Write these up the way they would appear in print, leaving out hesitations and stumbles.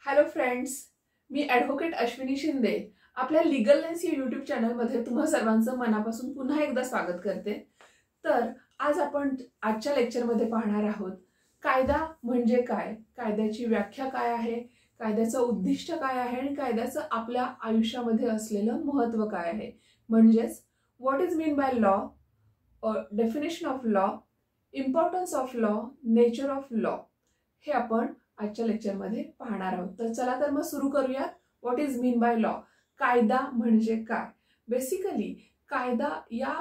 Hello friends, मी advocate Ashwini Shinde आपल्या legal lens या YouTube चॅनलमध्ये तुम्हा सर्वांचं मनापासून पुन्हा एकदा स्वागत करते। तर आज आपण आजच्या लेक्चरमध्ये पाहणार आहोत कायदा म्हणजे काय, कायद्याची व्याख्या काय आहे, कायद्याचं उद्दिष्ट काय आहे आणि कायद्याचं आपल्या आयुष्यामध्ये असलेलं महत्त्व काय आहे। म्हणजेच what is mean by law, definition of law, importance of law, nature of law हे आपण आजच्या लेक्चरमध्ये पाहणार आहोत। तर चला तर मग सुरू करूयात। What is mean by law, कायदा म्हणजे काय। बेसिकली कायदा या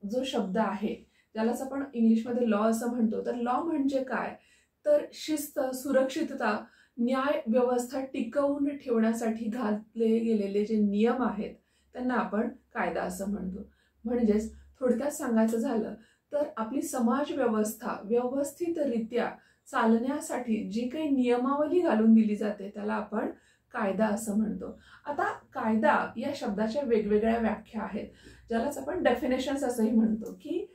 जो शब्द आहे ज्यालाच आपण इंग्लिशमध्ये लॉ असं म्हणतो, तर लॉ म्हणजे काय तर शिस्त, सुरक्षितता, न्याय व्यवस्था टिकवून ठेवण्यासाठी घातले गेलेले जे नियम आहेत त्यांना आपण कायदा असं म्हणतो। म्हणजेच थोडक्यात सांगायचं झालं तर आपली समाज व्यवस्था व्यवस्थितरित्या चालण्यासाठी जी काही नियमावली घालून दिली जाते त्याला आपण कायदा असं म्हणतो। आता कायदा या शब्दाच्या वेगवेगळ्या व्याख्या आहेत ज्यालाच आपण डेफिनेशन्स असंही म्हणतो की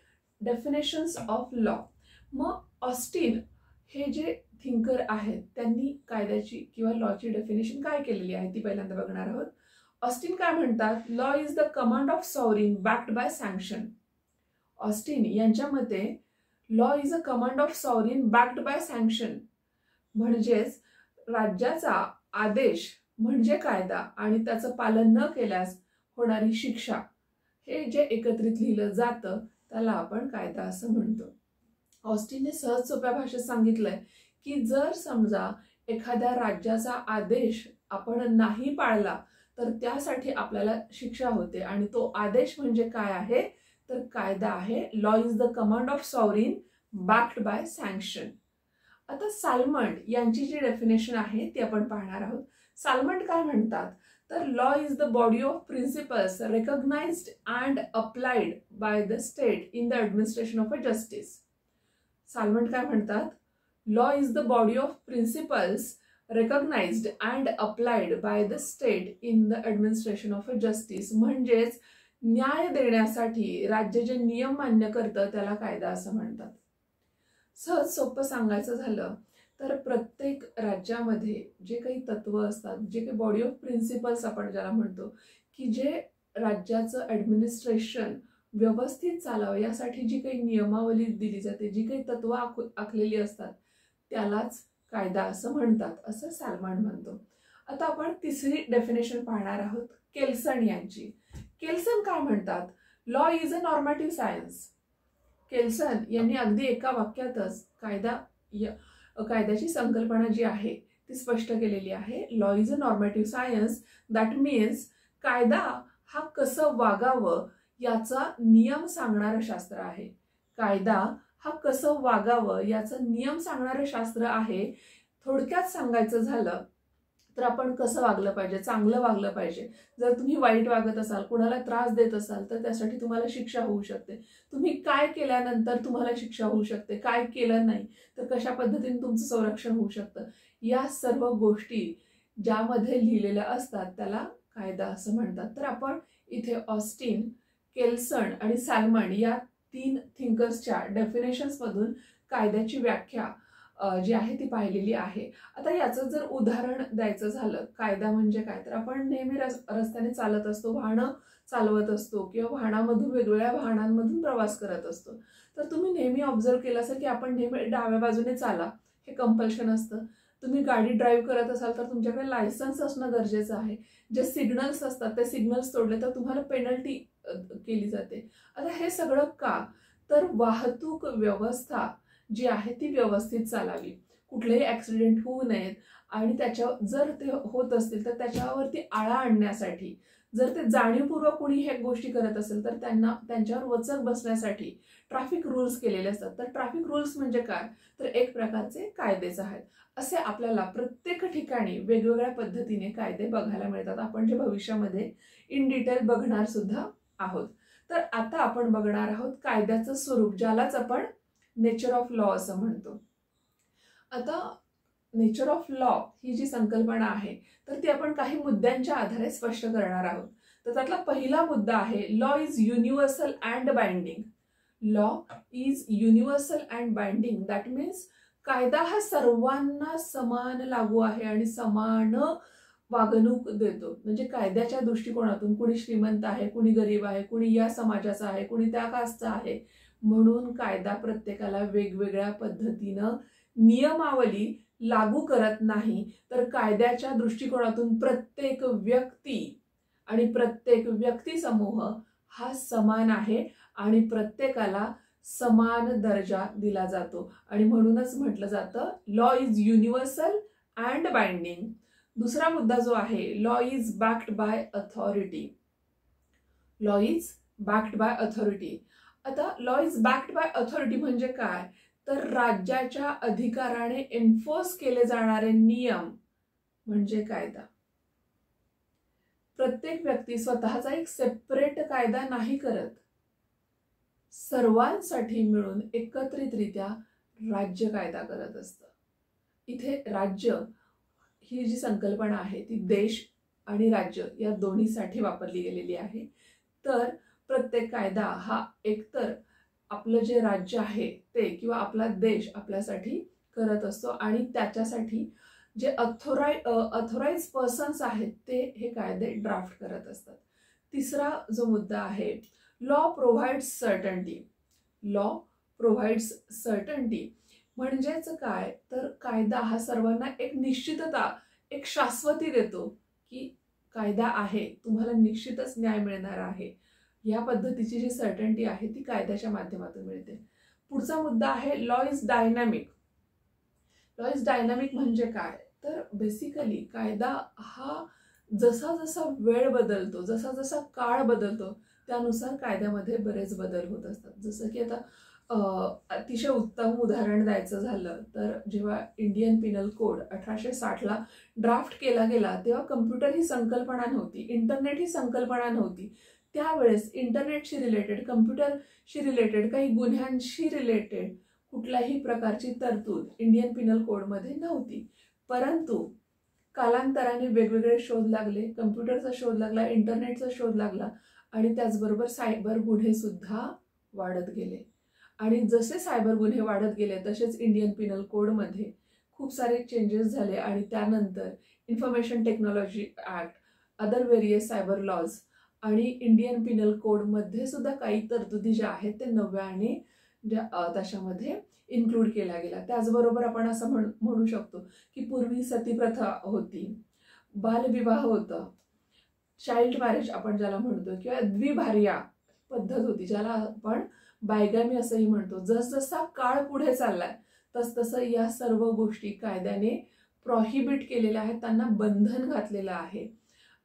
डेफिनेशन्स ऑफ लॉ। मग ऑस्टिन हे जे थिंकर आहेत त्यांनी कायद्याची किंवा लॉची डेफिनेशन काय केलेली आहे ती पहिल्यांदा बघणार आहोत। ऑस्टिन काय म्हणतात, law is the command of sovereign backed by sanction. Austin यांच्या मते law is a command of sovereign backed by sanction, म्हणजेच राज्याचा आदेश म्हणजे कायदा आणि त्याचं पालन न केल्यास होणारी शिक्षा, हे जे एकत्रित लिहिलं जातं त्याला आपण कायदा असं म्हणतो। ऑस्टिनने सहज सोप्या भाषेत सांगितलंय की जर समजा एखाद्या राज्याचा आदेश आपण नाही पाळला तर त्यासाठी आपल्याला शिक्षा होते आणि तो आदेश म्हणजे काय आहे तर कायदा आहे। Law is the command of sovereign backed by sanction. आता साल्मंड यांची जी डेफिनेशन आहे ती आपण पाहणार आहोत। साल्मंड काय म्हणतात तर law is the body of principles recognised and applied by the state in the administration of a justice. Salmond काय म्हणतात, law is the body of principles recognised and applied by the state in the administration of a justice, म्हणजेच न्याय देण्यासाठी राज्य जे नियम मान्य करतं त्याला कायदा असं म्हणतात। सहज सोपं सांगायचं झालं तर प्रत्येक राज्यामध्ये जे काही तत्व असतात, जे काही बॉडी ऑफ प्रिन्सिपल्स आपण ज्याला म्हणतो की जे राज्याचं ॲडमिनिस्ट्रेशन व्यवस्थित चालावं यासाठी जी काही नियमावली दिली जाते, जी काही तत्व आखलेली असतात त्यालाच कायदा असं म्हणतात, असं साल्मंड म्हणतो। आता आपण तिसरी डेफिनेशन पाहणार आहोत केल्सन यांची। केल्सन काय म्हणतात, law is a normative science. केल्सन यांनी अगदी एका वाक्यातच कायद्याची संकल्पना जी आहे ती स्पष्ट केलेली आहे। Law is a normative science, that means कायदा हा कसं वागावं याचा नियम सांगणारं शास्त्र आहे। कायदा हा कसं वागावं याचा नियम सांगणारं शास्त्र आहे। थोडक्यात सांगायचं झालं तर आपण कसं वागलं पाहिजे, चांगलं वागलं पाहिजे। जर तुम्ही वाईट वागत असाल, कोणाला त्रास देत असाल तर त्यासाठी तुम्हाला शिक्षा होऊ शकते। तुम्ही काय केल्यानंतर तुम्हाला शिक्षा होऊ शकते, काय केलं नाही तर कशा पद्धतीने तुमचं संरक्षण होऊ शकतं, या सर्व गोष्टी ज्यामध्ये लिहिलेल्या असतात त्याला कायदा असं म्हणतात। तर आपण इथे ऑस्टिन, केल्सन आणि साल्मंड या तीन थिंकर्सच्या डेफिनेशन्समधून कायद्याची व्याख्या जी आहे ती पाहिलेली आहे। आता याचं जर उदाहरण द्यायचं झालं, कायदा म्हणजे काय तर आपण नेहमी रस्त्याने चालत असतो, वाहनं चालवत असतो किंवा वाहनामधून वेगवेगळ्या वाहनांमधून प्रवास करत असतो। तर तुम्ही नेहमी ऑब्झर्व केलं असेल की आपण नेहमी डाव्या बाजूने चाला हे कंपल्शन असतं। तुम्ही गाडी ड्राईव्ह करत असाल तर तुमच्याकडे लायसन्स असणं गरजेचं आहे। जे सिग्नल्स असतात ते सिग्नल्स तोडले तर तुम्हाला पेनल्टी केली जाते। आता हे सगळं का तर वाहतूक व्यवस्था जी आहे ती व्यवस्थित चालावी, कुठलेही ॲक्सिडेंट होऊ नयेत आणि जर ते होत असतील तर त्याच्यावरती आळा आणण्यासाठी, जर ते जाणीवपूर्वक कोणी हे गोष्टी करत असेल तर त्यांच्यावर वचक बसण्यासाठी ट्रॅफिक रूल्स केलेले असतात। तर ट्रॅफिक रूल्स म्हणजे काय तर एक प्रकारचे कायदेच आहेत। असे आपल्याला प्रत्येक ठिकाणी वेगवेगळ्या पद्धतीने कायदे बघायला मिळतात, आपण जे भविष्यामध्ये इन डिटेल बघणार सुद्धा आहोत। तर आता आपण बघणार आहोत कायद्याचं स्वरूप, ज्यालाच आपण नेचर ऑफ लॉ असं म्हणतो। आता नेचर ऑफ लॉ ही जी संकल्पना आहे तर ती आपण काही मुद्द्यांच्या आधारे स्पष्ट करणार आहोत। तर त्यातला पहिला मुद्दा आहे law is universal and binding. Law is universal and binding, that means कायदा हा सर्वांना समान लागू आहे आणि समान वागणूक देतो. म्हणजे कायद्याच्या दृष्टिकोनातून कुणी श्रीमंत आहे, कुणी गरीब आहे, कुणी या समाजाचा आहे, कुणी त्या कास्टचा आहे, म्हणून कायदा प्रत्येकाला वेगवेगळ्या पद्धतीनं नियमावली लागू करत नाही, तर कायद्याच्या दृष्टिकोनातून प्रत्येक व्यक्ती आणि प्रत्येक व्यक्ती समूह हा समान आहे आणि प्रत्येकाला समान दर्जा दिला जातो. आणि म्हणूनच म्हटलं जातं law is universal and binding. दुसरा मुद्दा जो आहे, law is backed by authority. Law is backed by authority. आता law is backed by authority म्हणजे काय, तर राज्याच्या अधिकाराने एन्फोर्स केले जाणारे नियम म्हणजे कायदा. प्रत्येक व्यक्ती स्वतःचा एक सेपरेट कायदा नाही करत, सर्वांसाठी मिळून एकत्रितरित्या राज्य कायदा करत असतं. इथे राज्य ही जी संकल्पना आहे ती देश आणि राज्य या दोन्हीसाठी वापरली गेलेली आहे. तर प्रत्येक कायदा हा एकतर आपलं जे राज्य आहे ते किंवा आपला देश आपल्यासाठी करत असतो आणि त्याच्यासाठी जे अथॉराइज पर्सन्स आहेत ते हे कायदे ड्राफ्ट करत असतात. तिसरा जो मुद्दा आहे, law provides certainty. Law provides certainty म्हणजेच काय, तर कायदा हा सर्वांना एक निश्चितता, एक शाश्वती देतो की कायदा आहे, तुम्हाला निश्चितच न्याय मिळणार आहे. या पद्धतीची जी सर्टन्टी आहे ती कायद्याच्या माध्यमातून मिळते. पुढचा मुद्दा आहे law is dynamic. Law is dynamic म्हणजे काय, तर बेसिकली कायदा हा जसा जसा वेळ बदलतो, जसा जसा काळ बदलतो त्यानुसार कायद्यामध्ये बरेच बदल होत असतात. जसं की आता अतिशय उत्तम उदाहरण द्यायचं झालं तर जेव्हा इंडियन पिनल कोड 1860ला ड्राफ्ट केला गेला तेव्हा कम्प्युटर ही संकल्पना नव्हती, इंटरनेट ही संकल्पना नव्हती. त्यावेळेस इंटरनेटशी रिलेटेड, कम्प्युटरशी रिलेटेड, काही गुन्ह्यांशी रिलेटेड कुठल्याही प्रकारची तरतूद इंडियन पिनल कोडमध्ये नव्हती. परंतु कालांतराने वेगवेगळे शोध लागले, कम्प्युटरचा शोध लागला, इंटरनेटचा शोध लागला आणि त्याचबरोबर सायबर गुन्हे सुद्धा वाढत गेले. आणि जसे सायबर गुन्हे वाढत गेले तसेच इंडियन पिनल कोडमध्ये खूप सारे चेंजेस झाले आणि त्यानंतर information technology act, other various cyber laws आणि इंडियन पिनल कोडमध्ये सुद्धा काही तरतुदी ज्या आहेत ते नव्याने त्याच्यामध्ये इन्क्लूड केल्या गेल्या. त्याचबरोबर आपण असं म्हणू शकतो की पूर्वी सतीप्रथा होती, बालविवाह होतं, चाइल्ड मॅरेज आपण ज्याला म्हणतो, किंवा द्विभार्या पद्धत होती ज्याला आपण बायगॅमी असंही म्हणतो. जसजसा काळ पुढे चाललाय तसतसं या सर्व गोष्टी कायद्याने प्रोहिबिट केलेल्या आहेत, त्यांना बंधन घातलेलं आहे.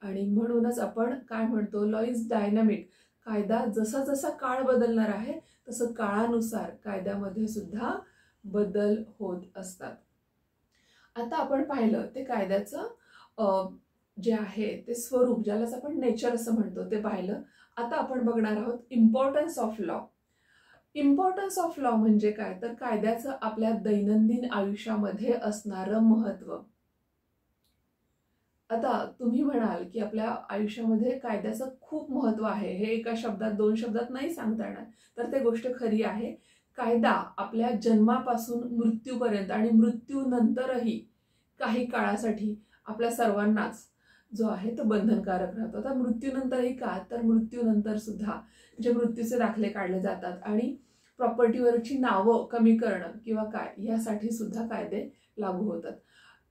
आणि म्हणूनच आपण काय म्हणतो, लॉ इज डायनॅमिक. कायदा जसा जसा काळ बदलणार आहे तसं काळानुसार कायद्यामध्ये सुद्धा बदल होत असतात. आता आपण पाहिलं ते कायद्याचं जे आहे ते स्वरूप, ज्यालाच आपण नेचर असं म्हणतो, ते पाहिलं. आता आपण बघणार आहोत importance of law. Importance of law म्हणजे काय, तर कायद्याचं आपल्या दैनंदिन आयुष्यामध्ये असणारं महत्त्व. आता तुम्ही म्हणाल की आपल्या आयुष्यामध्ये कायद्याचं खूप महत्त्व आहे, हे एका शब्दात दोन शब्दात नाही सांगता येणार, तर ते गोष्ट खरी आहे. कायदा आपल्या जन्मापासून मृत्यूपर्यंत आणि मृत्यूनंतरही काही काळासाठी आपल्या सर्वांनाच जो आहे तो बंधनकारक राहतो. आता मृत्यूनंतरही का, तर मृत्यूनंतर सुद्धा जे मृत्यूचे दाखले काढले जातात आणि प्रॉपर्टीवरची नावं कमी करणं किंवा काय, यासाठी सुद्धा कायदे लागू होतात.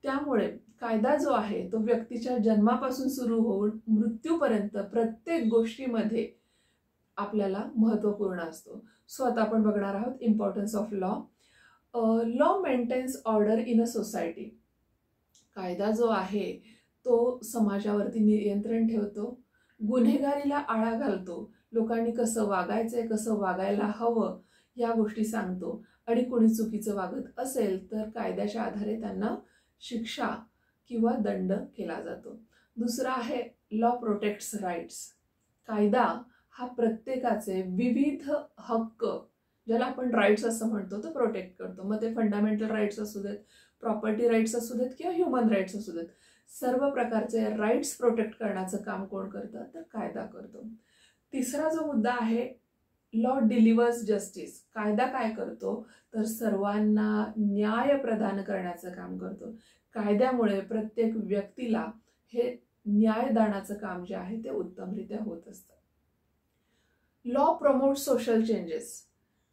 त्यामुळे कायदा जो आहे तो व्यक्तीच्या जन्मापासून सुरू होऊन मृत्यूपर्यंत प्रत्येक गोष्टीमध्ये आपल्याला महत्त्वपूर्ण असतो. सो आता आपण बघणार आहोत importance of law. Law maintains order in a society. कायदा जो आहे तो समाजावरती नियंत्रण ठेवतो, गुन्हेगारीला आळा घालतो, लोकांनी कसं वागायचंय, कसं वागायला हवं या गोष्टी सांगतो आणि कोणी चुकीचं वागत असेल तर कायद्याच्या आधारे त्यांना शिक्षा किंवा दंड केला जातो. दुसरा आहे लॉ प्रोटेक्ट्स राईट्स. कायदा हा प्रत्येकाचे विविध हक्क, ज्याला आपण राईट्स असं म्हणतो, तो प्रोटेक्ट करतो. मग ते फंडामेंटल राईट्स असू देत, प्रॉपर्टी राईट्स असू देत किंवा ह्युमन राईट्स असू देत, सर्व प्रकारचे राईट्स प्रोटेक्ट करण्याचं काम कोण करतं, तर कायदा करतो. तिसरा जो मुद्दा आहे लॉ डिलिव्हर्स जस्टिस. कायदा काय करतो तर सर्वांना न्याय प्रदान करण्याचं काम करतो. कायद्यामुळे प्रत्येक व्यक्तीला हे न्यायदानाचं काम जे आहे ते उत्तमरित्या होत असतं. Law promote social changes.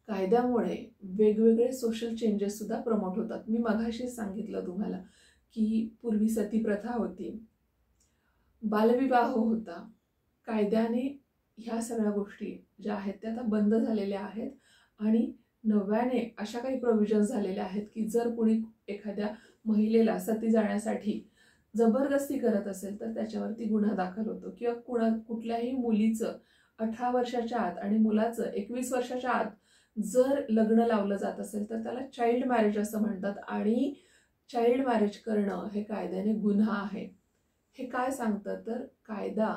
कायद्यामुळे वेगवेगळे सोशल चेंजेस सुद्धा प्रमोट होतात. मी मगाशीच सांगितलं तुम्हाला की पूर्वी सती प्रथा होती, बालविवाह होता. कायद्याने ह्या सगळ्या गोष्टी ज्या आहेत त्या आता बंद झालेल्या आहेत आणि नव्याने अशा काही प्रोव्हिजन्स झालेल्या आहेत की जर कोणी एखाद्या महिलेला सती जाण्यासाठी जबरदस्ती करत असेल तर त्याच्यावरती गुन्हा दाखल होतो. किंवा कुठल्याही मुलीचं 18 वर्षाच्या आत आणि मुलाचं 21 वर्षाच्या आत जर लग्न लावलं जात असेल तर त्याला चाइल्ड मॅरेज असं म्हणतात आणि चाइल्ड मॅरेज करणं हे कायद्याने गुन्हा आहे. हे काय सांगतं तर कायदा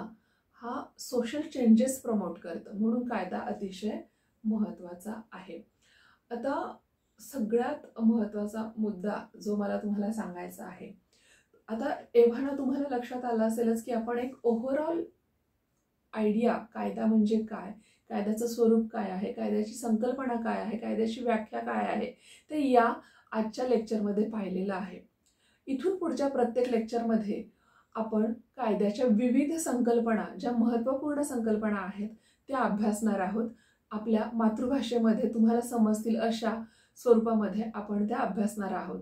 हा सोशल चेंजेस प्रमोट करतं, म्हणून कायदा अतिशय महत्त्वाचा आहे. आता सगळ्यात महत्त्वाचा मुद्दा जो मला तुम्हाला सांगायचा आहे, आता एव्हाना तुम्हाला लक्षात आलं असेलच की आपण एक ओव्हरऑल आयडिया कायदा म्हणजे काय, कायद्याचं स्वरूप काय आहे, कायद्याची संकल्पना काय आहे, कायद्याची व्याख्या काय आहे ते या आजच्या लेक्चरमध्ये पाहिलेलं आहे. इथून पुढच्या प्रत्येक लेक्चरमध्ये आपण कायद्याच्या विविध संकल्पना, ज्या महत्त्वपूर्ण संकल्पना आहेत त्या अभ्यासणार आहोत. आपल्या मातृभाषेमध्ये तुम्हाला समजतील अशा स्वरूपामध्ये आपण त्या अभ्यासणार आहोत.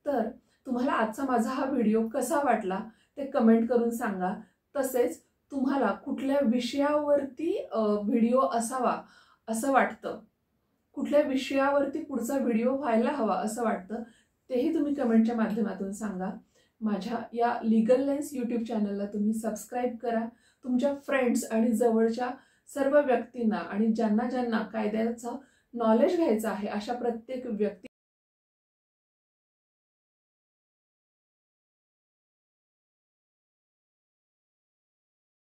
तर तुम्हाला आजचा माझा हा व्हिडिओ कसा वाटला ते कमेंट करून सांगा. तसेच तुम्हाला कुठल्या विषयावरती व्हिडिओ असावा असं वाटतं, कुठल्या विषयावरती पुढचा व्हिडिओ व्हायला हवा असं वाटतं तेही तुम्ही कमेंटच्या माध्यमातून सांगा. माझ्या या लीगल लेन्स यूट्यूब चॅनलला तुम्ही सबस्क्राईब करा. तुमच्या फ्रेंड्स आणि जवळच्या सर्व व्यक्तींना आणि ज्यांना ज्यांना कायद्याचं नॉलेज घ्यायचं आहे अशा प्रत्येक व्यक्ती